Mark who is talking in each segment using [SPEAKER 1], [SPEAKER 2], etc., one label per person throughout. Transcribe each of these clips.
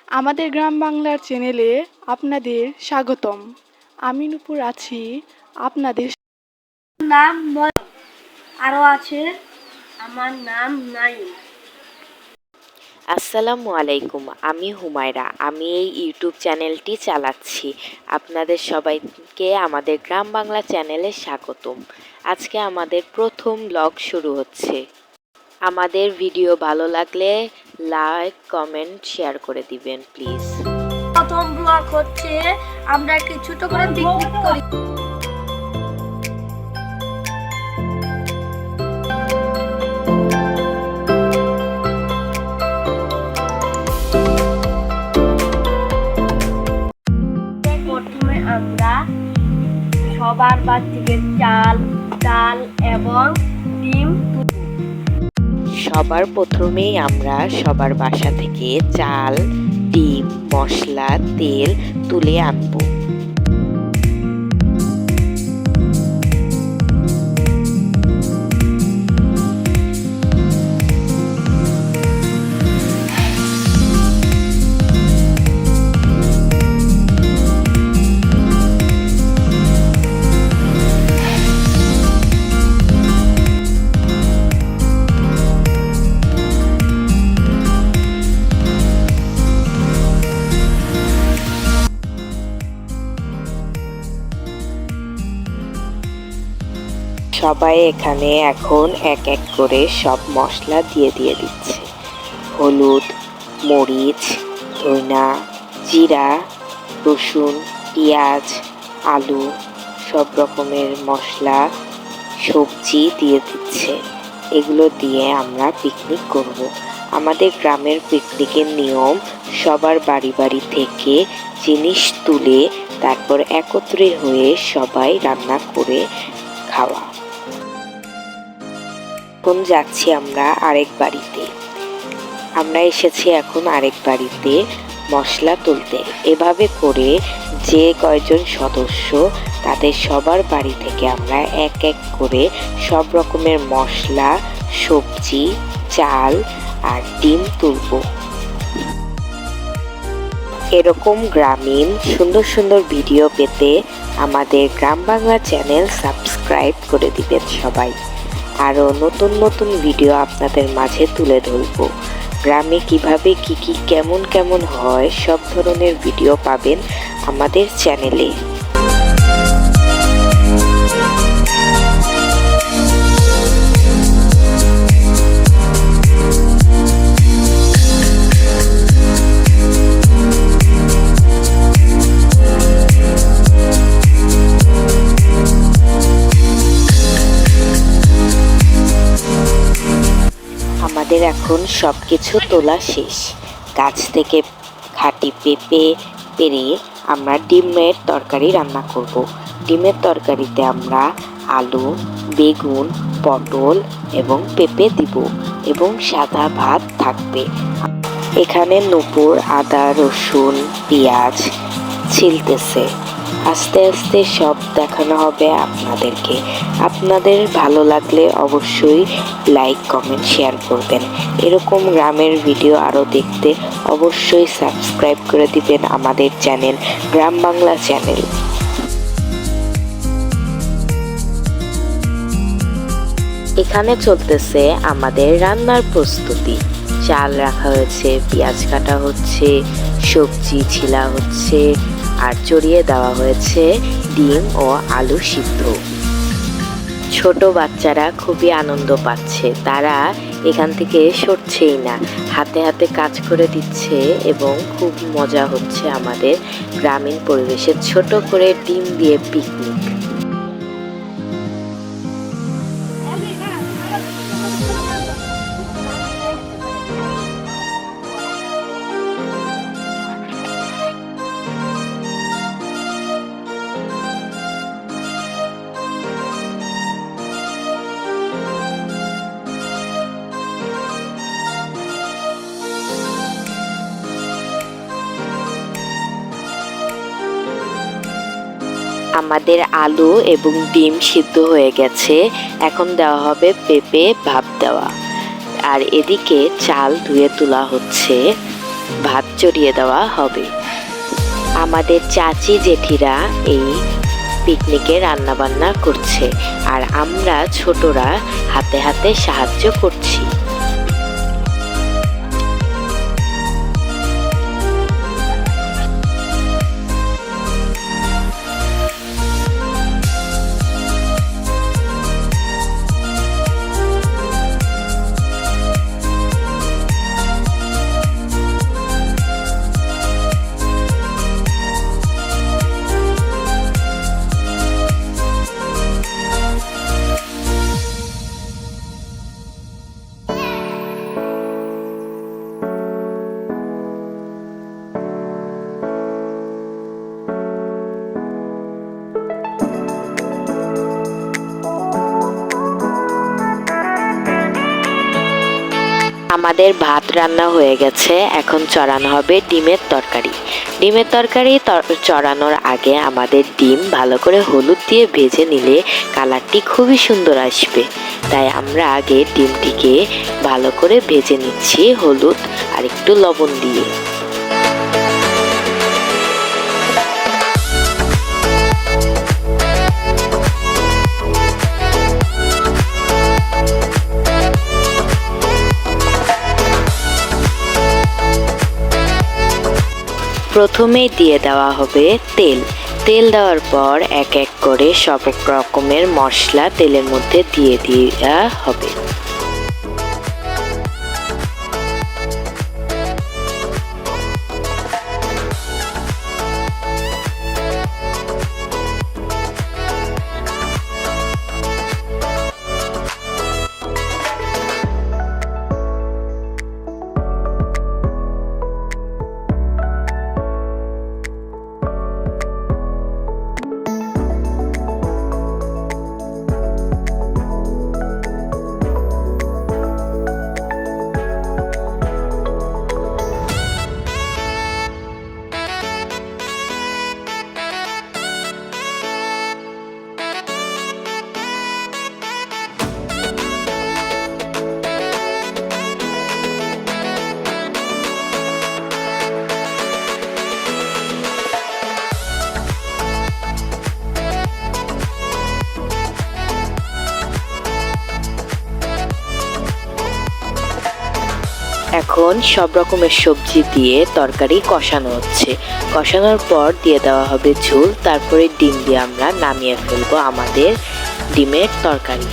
[SPEAKER 1] আমাদের গ্রাম বাংলার চ্যানেলে আপনাদের স্বাগতম। আমি নূপুর আছি আপনাদের
[SPEAKER 2] নাম আরও আছে আমার নাম নাইম।
[SPEAKER 3] আসসালামু আলাইকুম, আমি হুমায়রা। আমি এই ইউটিউব চ্যানেলটি চালাচ্ছি। আপনাদের সবাইকে আমাদের গ্রাম বাংলা চ্যানেলে স্বাগতম। আজকে আমাদের প্রথম ব্লগ শুরু হচ্ছে। আমাদের ভিডিও ভালো লাগলে লাইক, কমেন্ট, শেয়ার করে দিবেন প্লিজ।
[SPEAKER 2] প্রথম ব্লগ হচ্ছে আমরা একটি ছোট করে পিকনিক করি। প্রথমে আমরা সবার বাড়ি থেকে চাল, ডাল এবং ডিম
[SPEAKER 3] সবার প্রথমেই আমরা সবার বাসা থেকে চাল, ডিম, মশলা, তেল তুলে আনবো। সবাই এখানে এখন এক এক করে সব মশলা দিয়ে দিচ্ছে। হলুদ, মরিচ, ধনিয়া, জিরা, রসুন, পেঁয়াজ, আলু, সব রকমের মশলা, সবজি দিয়ে দিচ্ছে। এগুলো দিয়ে আমরা পিকনিক করব। আমাদের গ্রামের পিকনিকের নিয়ম সবার বাড়ি বাড়ি থেকে জিনিস তুলে তারপর একত্রে হয়ে সবাই রান্না করে খাওয়া। এখন যাচ্ছি আমরা আরেক বাড়িতে। আমরা এসেছি এখন আরেক বাড়িতে মশলা তুলতে। এভাবে করে যে কয়জন সদস্য তাদের সবার বাড়ি থেকে আমরা এক এক করে সব রকমের মশলা, সবজি, চাল আর ডিম তুলব। এরকম গ্রামীণ সুন্দর সুন্দর ভিডিও পেতে আমাদের গ্রাম বাংলা চ্যানেল সাবস্ক্রাইব করে দিবেন সবাই। আরও নতুন নতুন ভিডিও আপনাদের মাঝে তুলে ধরব। গ্রামে কিভাবে কি কেমন কেমন হয় সব ধরনের ভিডিও পাবেন আমাদের চ্যানেলে। আমাদের এখন সব কিছু তোলা শেষ। গাছ থেকে খাঁটি পেঁপে পেরে আমরা ডিমের তরকারি রান্না করব। ডিমের তরকারিতে আমরা আলু, বেগুন, পটল এবং পেঁপে দিব এবং সাদা ভাত থাকবে। এখানে নূপুর আদা, রসুন, পেঁয়াজ ছিলতেছে। আস্তে আস্তে সব দেখানো হবে আপনাদেরকে। আপনাদের ভালো লাগলে অবশ্যই লাইক, কমেন্ট, শেয়ার করবেন। এরকম গ্রামের ভিডিও আরও দেখতে অবশ্যই সাবস্ক্রাইব করে দিবেন আমাদের চ্যানেল গ্রাম বাংলা চ্যানেল। এখানে চলতেছে আমাদের রান্নার প্রস্তুতি। চাল রাখা হয়েছে, পেঁয়াজ কাটা হচ্ছে, সবজি ছিলা হচ্ছে আর চড়িয়ে দেওয়া হয়েছে ডিম ও আলু সিদ্ধ। ছোট বাচ্চারা খুবই আনন্দ পাচ্ছে। তারা এখান থেকে সরছেই না, হাতে হাতে কাজ করে দিচ্ছে এবং খুব মজা হচ্ছে আমাদের গ্রামীণ পরিবেশে ছোট করে ডিম দিয়ে পিকনিক। আমাদের আলু এবং ডিম সিদ্ধ হয়ে গেছে। এখন দেওয়া হবে পেঁপে ভাপ দেওয়া। আর এদিকে চাল ধুয়ে তোলা হচ্ছে। ভাত চড়িয়ে দেওয়া হবে। আমাদের চাচি জেঠিরা এই পিকনিকে রান্না বান্না করছে, আর আমরা ছোটরা হাতে হাতে সাহায্য করছি। আমাদের ভাত রান্না হয়ে গেছে, এখন চড়ানো হবে ডিমের তরকারি। ডিমের তরকারি চড়ানোর আগে আমাদের ডিম ভালো করে হলুদ দিয়ে ভেজে নিলে কালারটি খুবই সুন্দর আসবে। তাই আমরা আগে ডিমটিকে ভালো করে ভেজে নিচ্ছি হলুদ আর একটু লবণ দিয়ে। প্রথমেই দিয়ে দেওয়া হবে তেল। তেল দেওয়ার পর এক এক করে সব রকমের মশলা তেলের মধ্যে দিয়ে দেওয়া হবে। এখন সব রকমের সবজি দিয়ে তরকারি কষানো হচ্ছে। কষানোর পর দিয়ে দেওয়া হবে ঝোল, তারপরে ডিম দিয়ে আমরা নামিয়ে ফেলবো আমাদের ডিমের তরকারি।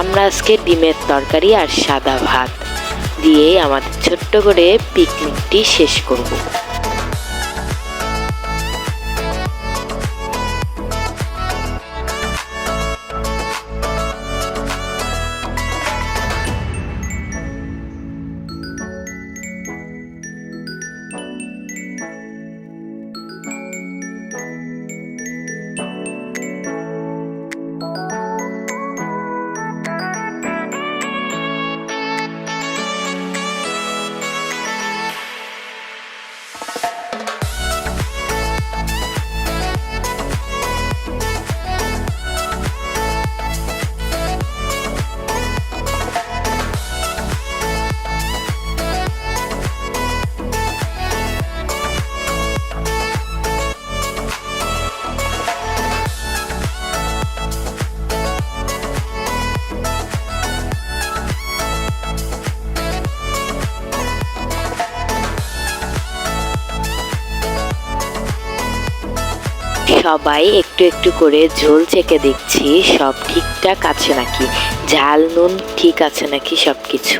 [SPEAKER 3] আমরা আজকে ডিমের তরকারি আর সাদা ভাত দিয়ে আমাদের ছোট্ট করে পিকনিকটি শেষ করব। সবাই একটু একটু করে ঝোল চেখে দেখছি সব ঠিকঠাক আছে নাকি, ঝাল নুন ঠিক আছে নাকি সবকিছু।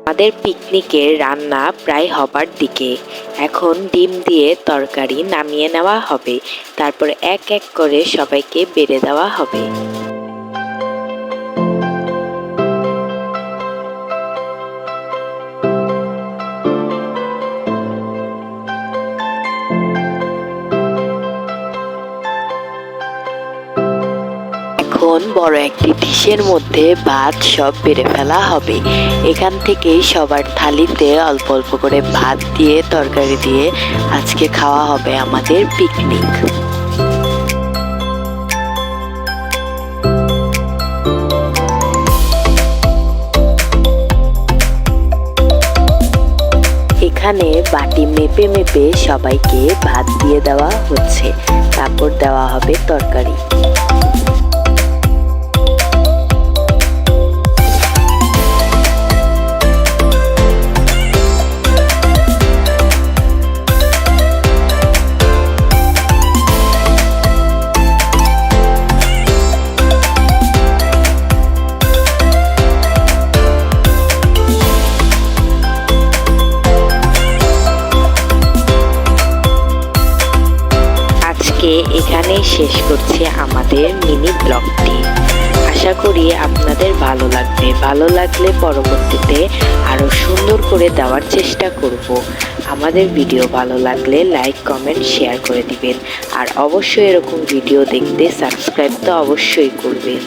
[SPEAKER 3] আমাদের পিকনিকের রান্না প্রায় হবার দিকে। এখন ডিম দিয়ে তরকারি নামিয়ে নেওয়া হবে, তারপর এক এক করে সবাইকে বেড়ে দেওয়া হবে। এখন বড় একটি ডিশের মধ্যে ভাত সব বেড়ে ফেলা হবে। এখান থেকেই সবার থালিতে অল্প অল্প করে ভাত দিয়ে তরকারি দিয়ে আজকে খাওয়া হবে আমাদের পিকনিক। এখানে বাটি মেপে মেপে সবাইকে ভাত দিয়ে দেওয়া হচ্ছে, তারপর দেওয়া হবে তরকারি। এখানেই শেষ করছি আমাদের মিনি ব্লগটি। আশা করি আপনাদের ভালো লাগবে। ভালো লাগলে পরবর্তীতে আরো সুন্দর করে দেওয়ার চেষ্টা করব। আমাদের ভিডিও ভালো লাগলে লাইক, কমেন্ট, শেয়ার করে দিবেন। আর অবশ্যই এরকম ভিডিও দেখতে সাবস্ক্রাইব তো অবশ্যই করবেন।